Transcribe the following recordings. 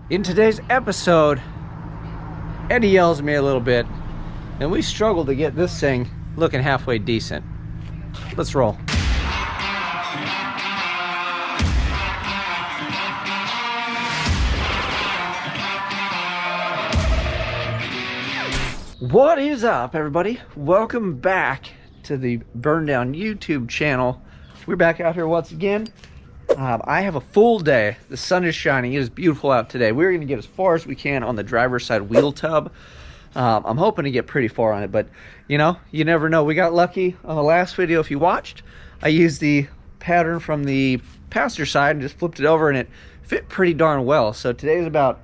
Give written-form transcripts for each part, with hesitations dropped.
In today's episode, Eddie yells at me a little bit, and we struggled to get this thing looking halfway decent. Let's roll. What is up, everybody? Welcome back to the Burndown YouTube channel. We're back out here once again. I have a full day. The sun is shining. It is beautiful out today. We're going to get as far as we can on the driver's side wheel tub. I'm hoping to get pretty far on it, but you know, you never know. We got lucky on the last video. If you watched, I used the pattern from the passenger side and just flipped it over, and it fit pretty darn well. So today is about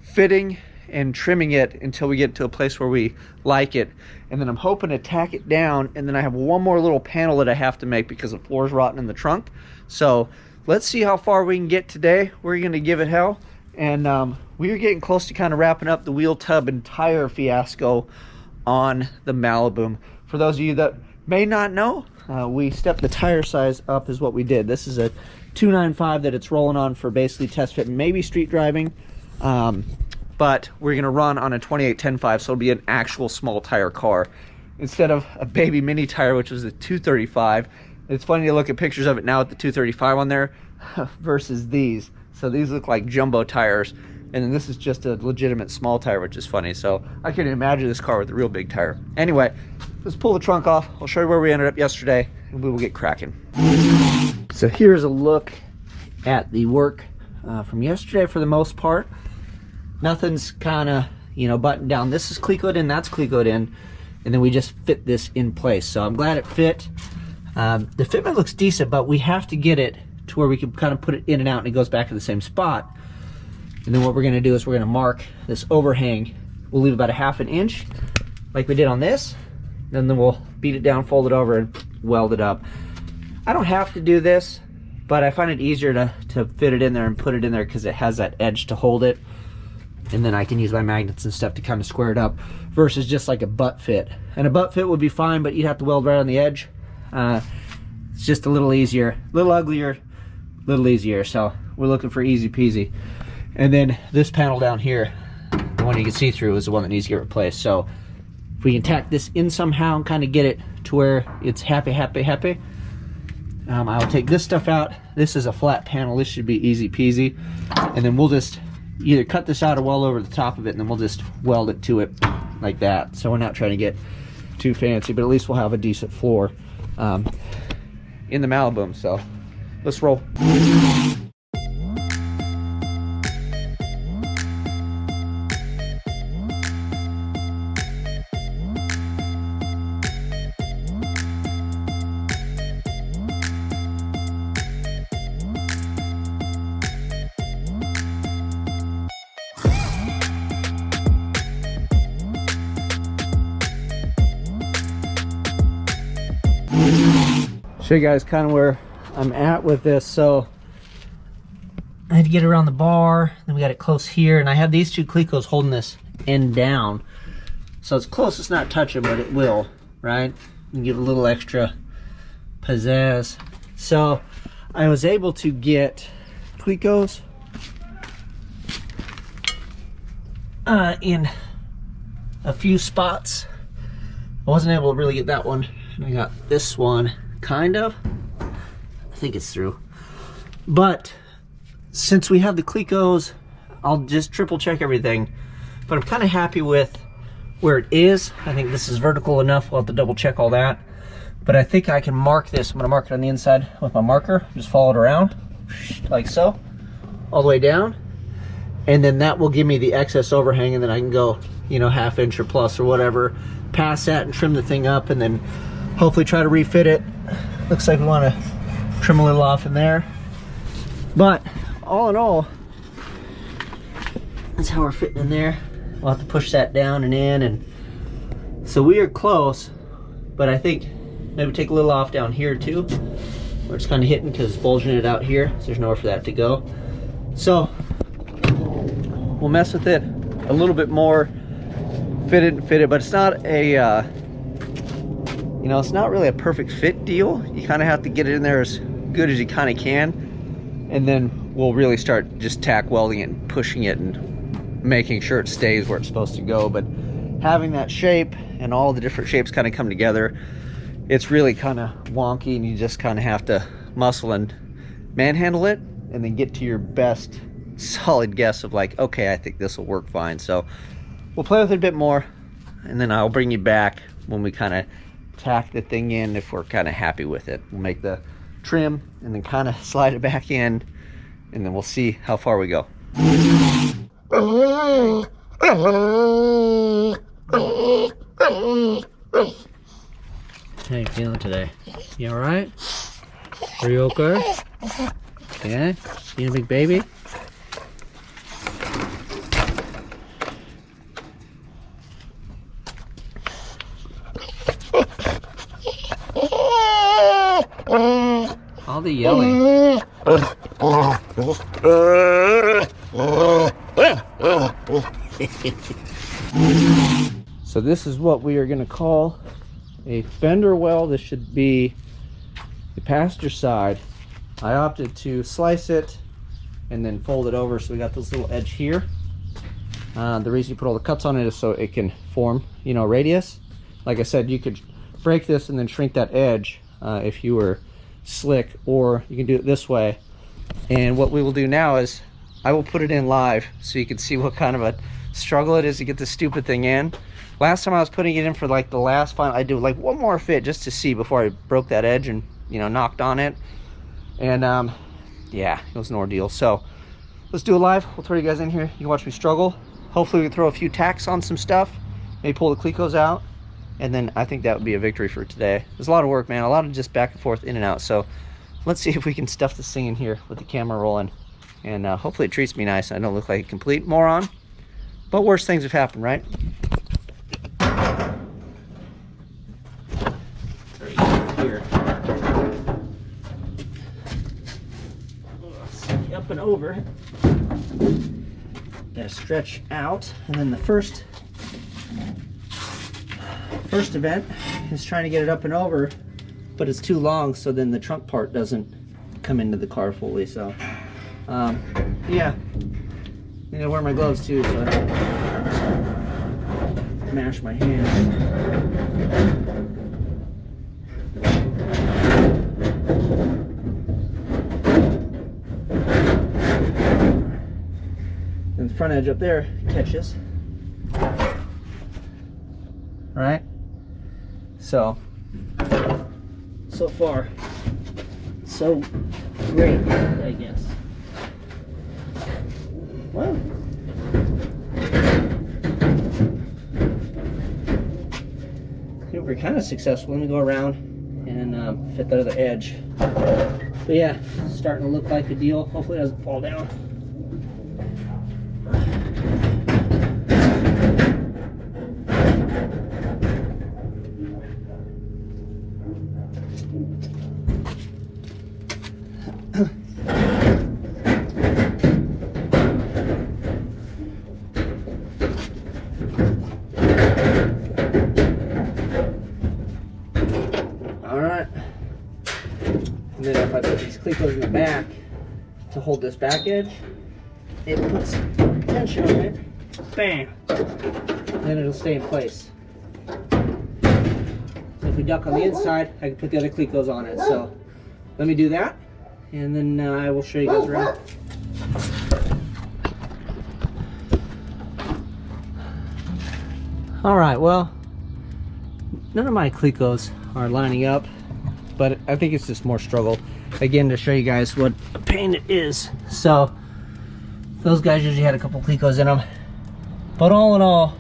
fitting and trimming it until we get to a place where we like it, and then I'm hoping to tack it down, and then I have one more little panel that I have to make because the floor's rotten in the trunk. So let's see how far we can get today. We're going to give it hell, and we are getting close to kind of wrapping up the wheel tub and tire fiasco on the Malibu. For those of you that may not know, we stepped the tire size up is what we did. This is a 295 that it's rolling on for basically test fit and maybe street driving, but we're going to run on a 28-10.5, so it'll be an actual small tire car instead of a baby mini tire, which was a 235. It's funny to look at pictures of it now with the 235 on there versus these. So these look like jumbo tires, and then this is just a legitimate small tire, which is funny. So I couldn't imagine this car with a real big tire. Anyway, let's pull the trunk off. I'll show you where we ended up yesterday, and we will get cracking. So here's a look at the work from yesterday for the most part. Nothing's kind of, you know, buttoned down. This is clecoed in, that's clecoed in, and then we just fit this in place. So I'm glad it fit. The fitment looks decent, but we have to get it to where we can kind of put it in and out and it goes back to the same spot. And then what we're going to do is we're going to mark this overhang. We'll leave about a ½ an inch like we did on this. Then we'll beat it down, fold it over, and weld it up. I don't have to do this, but I find it easier to fit it in there and put it in there because it has that edge to hold it. And then I can use my magnets and stuff to kind of square it up versus just like a butt fit. And a butt fit would be fine, but you'd have to weld right on the edge. It's just a little easier, a little uglier, a little easier. So we're looking for easy peasy. And then this panel down here, the one you can see through, is the one that needs to get replaced. So if we can tack this in somehow and kind of get it to where it's happy. I'll take this stuff out. This is a flat panel. This should be easy peasy. And then we'll just either cut this out or weld over the top of it, and then we'll just weld it to it like that. So we're not trying to get too fancy, but at least we'll have a decent floor in the Malibu. So let's roll. Show you guys kind of where I'm at with this. So I had to get around the bar, then we got it close here, and I have these two clecos holding this end down, so it's close. It's not touching, but it will, right? And give a little extra pizzazz. So I was able to get clecos in a few spots. I wasn't able to really get that one, and I got this one. Kind of. I think it's through. But since we have the clecos, I'll just triple check everything. But I'm kind of happy with where it is. I think this is vertical enough. We'll have to double check all that. But I think I can mark this. I'm going to mark it on the inside with my marker. Just follow it around like so, all the way down. And then that will give me the excess overhang, and then I can go, you know, ½ inch or plus or whatever, past that and trim the thing up, and then hopefully try to refit it. Looks like we want to trim a little off in there. But all in all, that's how we're fitting in there. We'll have to push that down and in, and so we are close. But I think maybe take a little off down here too, where it's kind of hitting because it's bulging it out here, so there's nowhere for that to go. So we'll mess with it a little bit more, fit it, but it's not a you know, it's not really a perfect fit deal. You kind of have to get it in there as good as you kind of can, and then we'll really start just tack welding it and pushing it and making sure it stays where it's supposed to go. But having that shape and all the different shapes kind of come together, it's really kind of wonky, and you just kind of have to muscle and manhandle it and then get to your best solid guess of like, okay, I think this will work fine. So we'll play with it a bit more, and then I'll bring you back when we kind of tack the thing in. If we're kind of happy with it, we'll make the trim and then kind of slide it back in, and then we'll see how far we go. How you feeling today? You all right? Are you okay? Yeah? You a big baby? All the yelling. So this is what we are going to call a fender well. This should be the passenger side. I opted to slice it and then fold it over, so we got this little edge here. The reason you put all the cuts on it is so it can form, you know, radius. Like I said, you could break this and then shrink that edge if you were slick, or you can do it this way. And what we will do now is I will put it in live so you can see what kind of a struggle it is to get this stupid thing in. Last time I was putting it in for like the last final, I do like one more fit just to see before I broke that edge and, you know, knocked on it. And yeah, it was an ordeal. So let's do it live. We'll throw you guys in here. You can watch me struggle. Hopefully we can throw a few tacks on some stuff, maybe pull the clecos out, and then I think that would be a victory for today. There's a lot of work, man, a lot of just back and forth, in and out. So let's see if we can stuff this thing in here with the camera rolling, and hopefully it treats me nice. I don't look like a complete moron, but worse things have happened, right? Here. Up and over. Gotta stretch out, and then the first event is trying to get it up and over, but it's too long, so then the trunk part doesn't come into the car fully. So yeah, I need to wear my gloves too, so I don't mash my hands. And the front edge up there catches. All right, so far so great, I guess. Well, I think we're kind of successful. Let me go around and fit that other edge. But yeah, starting to look like a deal. Hopefully it doesn't fall down. And then if I put these clecos in the back to hold this back edge, it puts tension on it, bam, and then it'll stay in place. So if we duck on the inside, I can put the other clecos on it. So let me do that, and then I will show you guys around. All right, well, none of my clecos are lining up, but I think it's just more struggle, again, to show you guys what a pain it is. So those guys usually had a couple clecos in them, but all in all,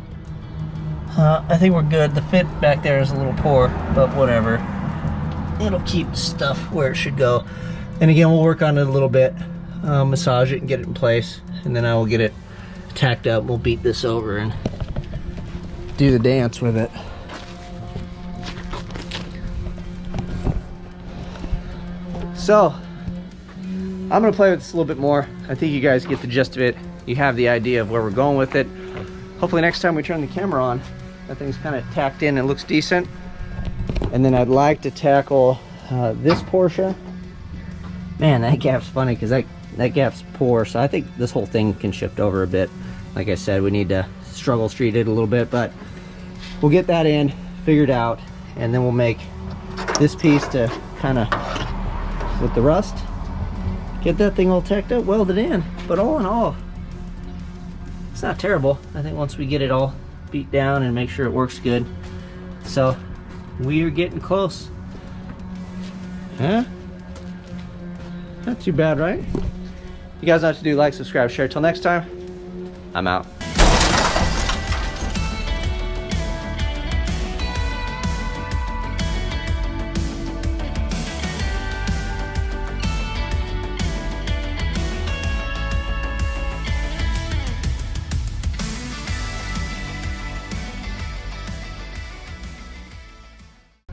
I think we're good. The fit back there is a little poor, but whatever, it'll keep stuff where it should go. And again, we'll work on it a little bit, massage it and get it in place, and then I will get it tacked up. We'll beat this over and do the dance with it. So I'm gonna play with this a little bit more. I think you guys get the gist of it. You have the idea of where we're going with it. Hopefully next time we turn the camera on, that thing's kind of tacked in and looks decent. And then I'd like to tackle this portion. Man, that gap's funny because that that gap's poor, so I think this whole thing can shift over a bit. Like I said, we need to struggle street it a little bit, but we'll get that in, figured out, and then we'll make this piece to kind of, with the rust, get that thing all tacked up, welded in. But all in all, it's not terrible. I think once we get it all beat down and make sure it works good. So we are getting close. Huh? Not too bad, right? You guys know what to do. Like, subscribe, share. Till next time, I'm out.